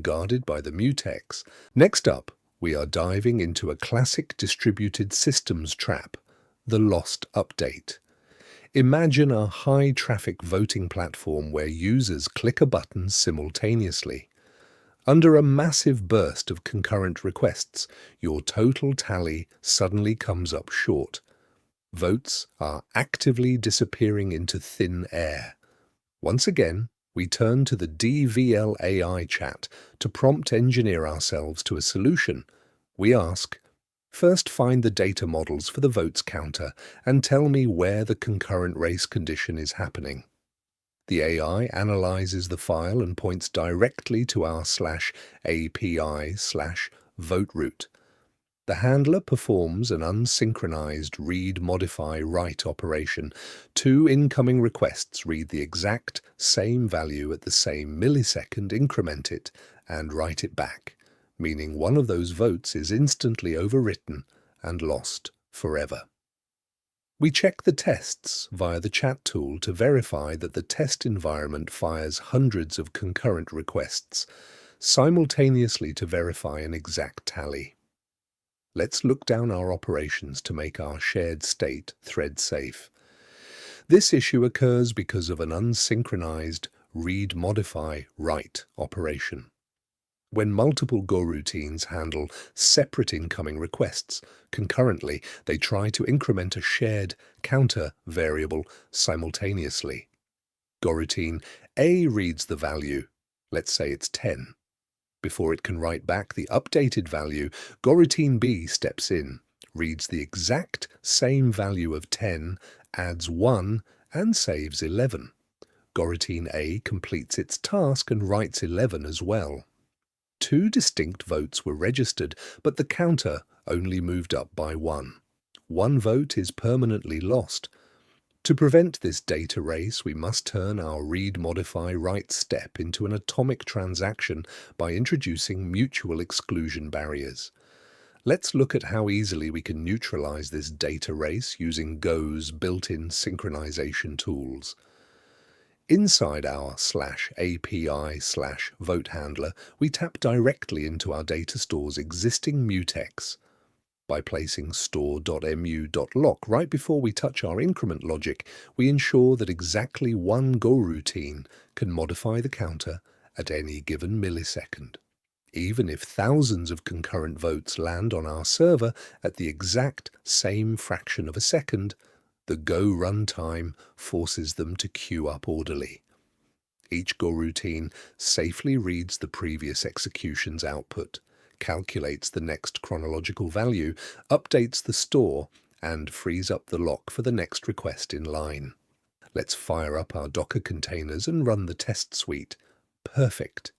guarded by the mutex. Next up, we are diving into a classic distributed systems trap, the lost update. Imagine a high-traffic voting platform where users click a button simultaneously. Under a massive burst of concurrent requests, your total tally suddenly comes up short. Votes are actively disappearing into thin air. Once again, we turn to the Develow AI chat to prompt engineer ourselves to a solution. We ask, first find the data models for the votes counter and tell me where the concurrent race condition is happening. The AI analyzes the file and points directly to our /API/vote route. The handler performs an unsynchronized read-modify-write operation. Two incoming requests read the exact same value at the same millisecond, increment it, and write it back, meaning one of those votes is instantly overwritten and lost forever. We check the tests via the chat tool to verify that the test environment fires hundreds of concurrent requests, simultaneously to verify an exact tally. Let's look down our operations to make our shared state thread-safe. This issue occurs because of an unsynchronized read-modify-write operation. When multiple Go routines handle separate incoming requests concurrently, they try to increment a shared counter variable simultaneously. Go routine A reads the value, let's say it's 10. Before it can write back the updated value, Go routine B steps in, reads the exact same value of 10, adds 1, and saves 11. Go routine A completes its task and writes 11 as well. Two distinct votes were registered, but the counter only moved up by 1. One vote is permanently lost. To prevent this data race, we must turn our read-modify-write step into an atomic transaction by introducing mutual exclusion barriers. Let's look at how easily we can neutralize this data race using Go's built-in synchronization tools. Inside our /API/vote handler, we tap directly into our data store's existing mutex. By placing store.mu.lock right before we touch our increment logic, we ensure that exactly one Go routine can modify the counter at any given millisecond. Even if thousands of concurrent votes land on our server at the exact same fraction of a second, the Go runtime forces them to queue up orderly. Each Go routine safely reads the previous execution's output, calculates the next chronological value, updates the store, and frees up the lock for the next request in line. Let's fire up our Docker containers and run the test suite. Perfect.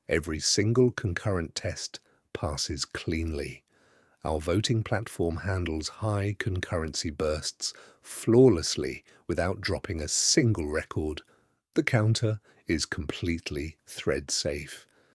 Every single concurrent test passes cleanly. Our voting platform handles high concurrency bursts flawlessly without dropping a single record. The counter is completely thread-safe.